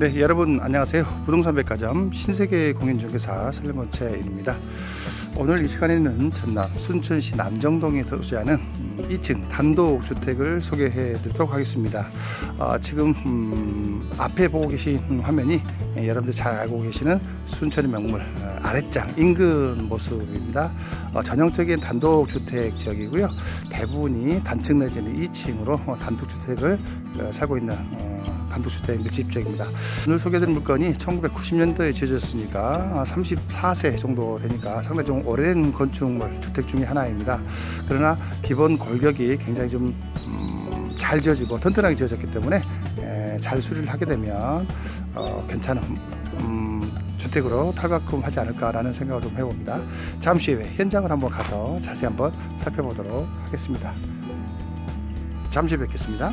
네, 여러분 안녕하세요. 부동산 백화점 신세계 공인중개사 설명건채입니다. 오늘 이 시간에는 전남 순천시 남정동에 소재하는 2층 단독주택을 소개해 드리도록 하겠습니다. 지금 앞에 보고 계신 화면이 여러분들 잘 알고 계시는 순천의 명물 아랫장 인근 모습입니다. 전형적인 단독주택 지역이고요. 대부분이 단층 내지는 2층으로 단독주택을 살고 있는 단독주택 밀집지역입니다. 오늘 소개해드릴 물건이 1990년도에 지어졌으니까 34세 정도 되니까 상당히 좀 오래된 건축물 주택 중에 하나입니다. 그러나 기본 골격이 굉장히 좀 잘 지어지고 튼튼하게 지어졌기 때문에 잘 수리를 하게 되면 괜찮은 주택으로 탈바꿈하지 않을까라는 생각을 좀 해봅니다. 잠시 후에 현장을 한번 가서 자세히 한번 살펴보도록 하겠습니다. 잠시 후에 뵙겠습니다.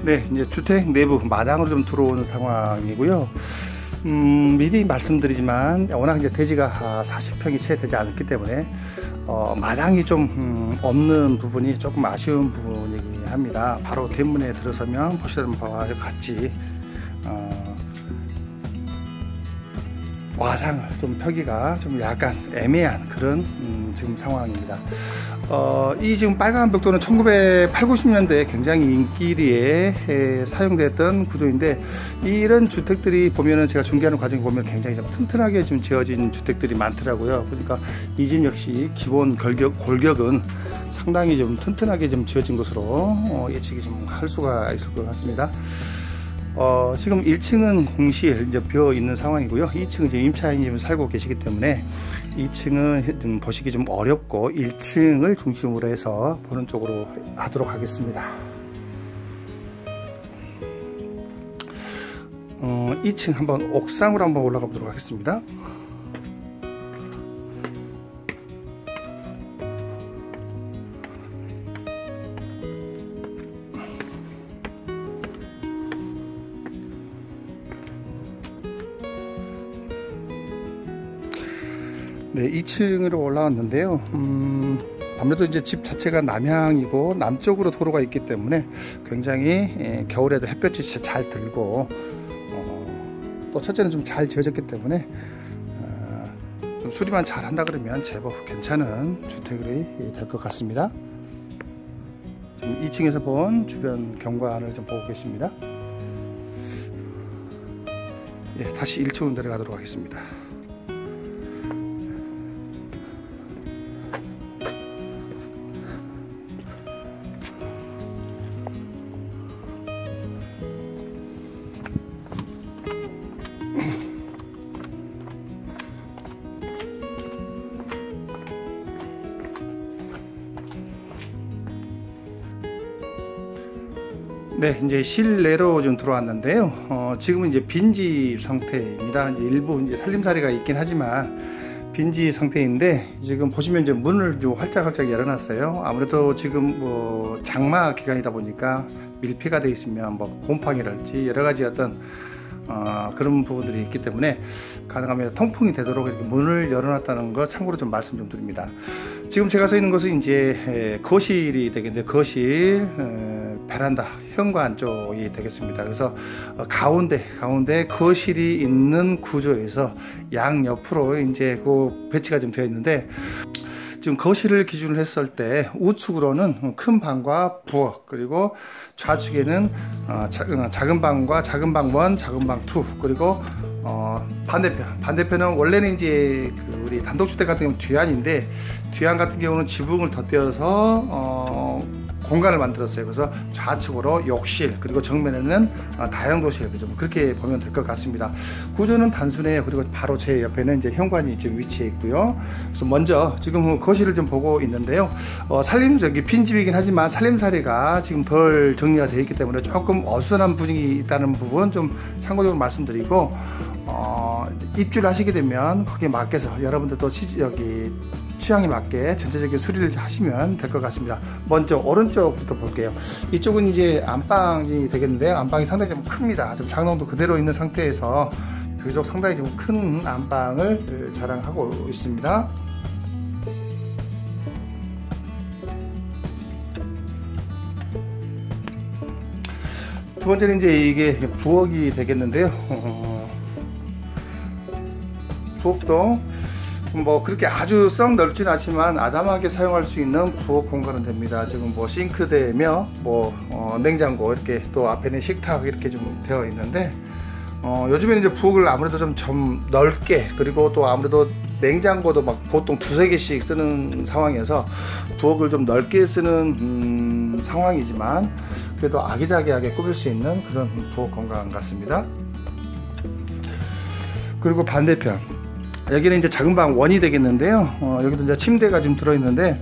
네, 이제 주택 내부 마당으로 좀 들어오는 상황이고요. 미리 말씀드리지만 워낙 이제 대지가 40평이 채 되지 않았기 때문에 마당이 좀 없는 부분이 조금 아쉬운 부분이긴 합니다. 바로 대문에 들어서면 보시는 바와 같이 와상을 좀 펴기가 좀 약간 애매한 그런 지금 상황입니다. 이 지금 빨간 벽돌은 1980, 90년대에 굉장히 인기리에 사용됐던 구조인데, 이런 주택들이 보면은 제가 중개하는 과정에 보면 굉장히 좀 튼튼하게 좀 지어진 주택들이 많더라고요. 그러니까 이 집 역시 기본 골격은 상당히 좀 튼튼하게 좀 지어진 것으로 예측이 좀 할 수가 있을 것 같습니다. 지금 1층은 공실 이제 비어 있는 상황이고요. 2층은 이제 임차인이 살고 계시기 때문에 2층은 보시기 좀 어렵고 1층을 중심으로 해서 보는 쪽으로 하도록 하겠습니다. 2층 한번 옥상으로 한번 올라가 보도록 하겠습니다. 네, 2층으로 올라왔는데요. 아무래도 이제 집 자체가 남향이고 남쪽으로 도로가 있기 때문에 굉장히 겨울에도 햇볕이 잘 들고 또 첫째는 좀 잘 지어졌기 때문에 좀 수리만 잘 한다 그러면 제법 괜찮은 주택이 될 것 같습니다. 지금 2층에서 본 주변 경관을 좀 보고 계십니다. 예, 다시 1층으로 내려가도록 하겠습니다. 네, 이제 실내로 좀 들어왔는데요. 지금은 이제 빈집 상태입니다. 이제 일부 이제 살림살이가 있긴 하지만 빈집 상태인데, 지금 보시면 이제 문을 좀 활짝활짝 열어놨어요. 아무래도 지금 뭐 장마 기간이다 보니까 밀폐가 되어 있으면 뭐 곰팡이랄지 여러 가지 어떤 그런 부분들이 있기 때문에 가능하면 통풍이 되도록 이렇게 문을 열어놨다는 거 참고로 좀 말씀 좀 드립니다. 지금 제가 서 있는 곳은 이제 거실이 되겠는데, 거실 베란다 현관 쪽이 되겠습니다. 그래서 가운데 거실이 있는 구조에서 양 옆으로 이제 그 배치가 좀 되어 있는데, 지금 거실을 기준으로 했을 때 우측으로는 큰 방과 부엌, 그리고 좌측에는 작은 방과 작은 방 1, 작은 방 2, 그리고 반대편은 원래는 이제 우리 단독주택 같은 경우는 뒤안인데, 뒤안 같은 경우는 지붕을 덧대어서 공간을 만들었어요. 그래서 좌측으로 욕실, 그리고 정면에는 다용도실, 좀 그렇게 보면 될 것 같습니다. 구조는 단순해요. 그리고 바로 제 옆에는 이제 현관이 지금 위치해 있고요. 그래서 먼저 지금 거실을 좀 보고 있는데요. 빈집이긴 하지만 살림살이가 지금 덜 정리가 되어 있기 때문에 조금 어수선한 분위기 있다는 부분 좀 참고적으로 말씀드리고, 입주를 하시게 되면 거기에 맞게서 여러분들도 취향에 맞게 전체적인 수리를 하시면 될 것 같습니다. 먼저 오른쪽부터 볼게요. 이쪽은 이제 안방이 되겠는데요. 안방이 상당히 좀 큽니다. 좀 장롱도 그대로 있는 상태에서 비교적 상당히 좀 큰 안방을 자랑하고 있습니다. 두 번째는 이제 이게 부엌이 되겠는데요. 부엌도 뭐 그렇게 아주 썩 넓진 않지만 아담하게 사용할 수 있는 부엌 공간은 됩니다. 지금 뭐 싱크대며 뭐 냉장고 이렇게 또 앞에는 식탁 이렇게 좀 되어 있는데 요즘에는 이제 부엌을 아무래도 좀 넓게, 그리고 또 아무래도 냉장고도 막 보통 두세 개씩 쓰는 상황이어서 부엌을 좀 넓게 쓰는 상황이지만 그래도 아기자기하게 꾸밀 수 있는 그런 부엌 공간 같습니다. 그리고 반대편, 여기는 이제 작은 방 원이 되겠는데요. 여기도 이제 침대가 좀 들어있는데,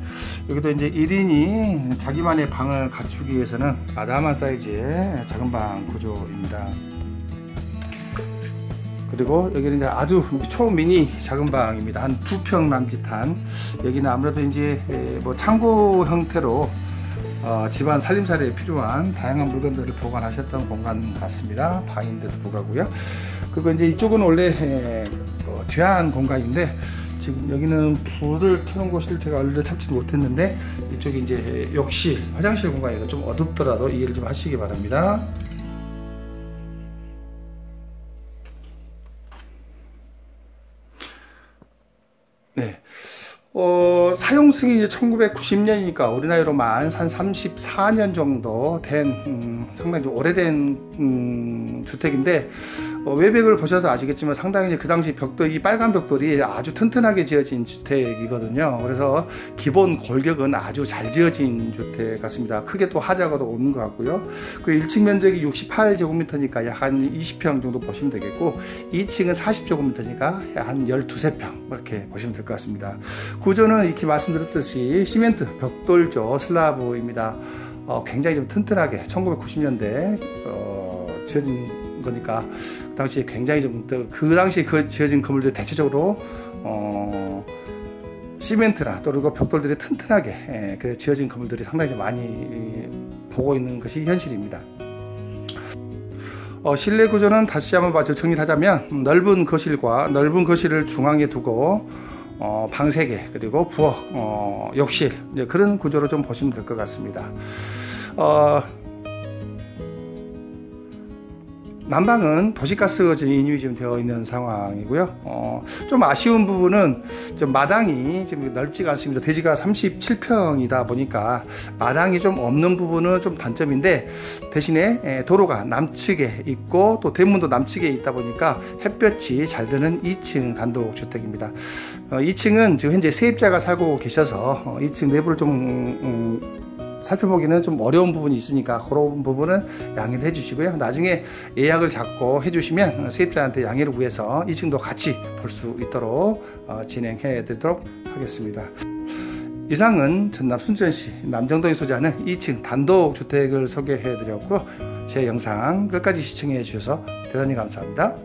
여기도 이제 1인이 자기만의 방을 갖추기 위해서는 아담한 사이즈의 작은 방 구조입니다. 그리고 여기는 이제 아주 초미니 작은 방입니다. 한 2평 남짓한. 여기는 아무래도 이제 뭐 창고 형태로 집안 살림살이에 필요한 다양한 물건들을 보관하셨던 공간 같습니다. 방인데도 불구하고요. 그리고 이제 이쪽은 원래 뒤안 공간인데, 지금 여기는 불을 켜놓은 곳을 제가 얼른 참지 못했는데, 이쪽이 이제 욕실, 화장실 공간이라 좀 어둡더라도 이해를 좀 하시기 바랍니다. 네. 사용 승인이 이제 1990년이니까 우리 나이로만 한 34년 정도 된 상당히 좀 오래된 주택인데, 외벽을 보셔서 아시겠지만 상당히 그 당시 벽돌, 이 빨간 벽돌이 아주 튼튼하게 지어진 주택이거든요. 그래서 기본 골격은 아주 잘 지어진 주택 같습니다. 크게 또 하자가도 없는 것 같고요. 그리고 1층 면적이 68제곱미터니까 약 한 20평 정도 보시면 되겠고, 2층은 40제곱미터니까 약 한 12평 이렇게 보시면 될 것 같습니다. 구조는 이렇게 말씀드렸듯이 시멘트 벽돌조 슬라브입니다. 굉장히 좀 튼튼하게 1990년대 지어진 거니까 그 당시에 굉장히 좀 그 당시에 지어진 건물들 대체적으로 시멘트나 또 그리고 벽돌들이 튼튼하게 그 지어진 건물들이 상당히 많이 보고 있는 것이 현실입니다. 실내 구조는 다시 한번 정리를 하자면, 넓은 거실을 중앙에 두고 방 3개, 그리고 부엌, 욕실, 그런 구조로 좀 보시면 될 것 같습니다. 난방은 도시가스가 인입이 좀 되어 있는 상황이고요. 좀 아쉬운 부분은 좀 마당이 좀 넓지가 않습니다. 대지가 37평이다 보니까 마당이 좀 없는 부분은 좀 단점인데, 대신에 도로가 남측에 있고 또 대문도 남측에 있다 보니까 햇볕이 잘 드는 2층 단독주택입니다. 2층은 지금 현재 세입자가 살고 계셔서 2층 내부를 좀 살펴보기는 좀 어려운 부분이 있으니까 그런 부분은 양해를 해주시고요. 나중에 예약을 잡고 해주시면 세입자한테 양해를 구해서 2층도 같이 볼 수 있도록 진행해 드리도록 하겠습니다. 이상은 전남 순천시 남정동에 소재하는 2층 단독주택을 소개해 드렸고, 제 영상 끝까지 시청해 주셔서 대단히 감사합니다.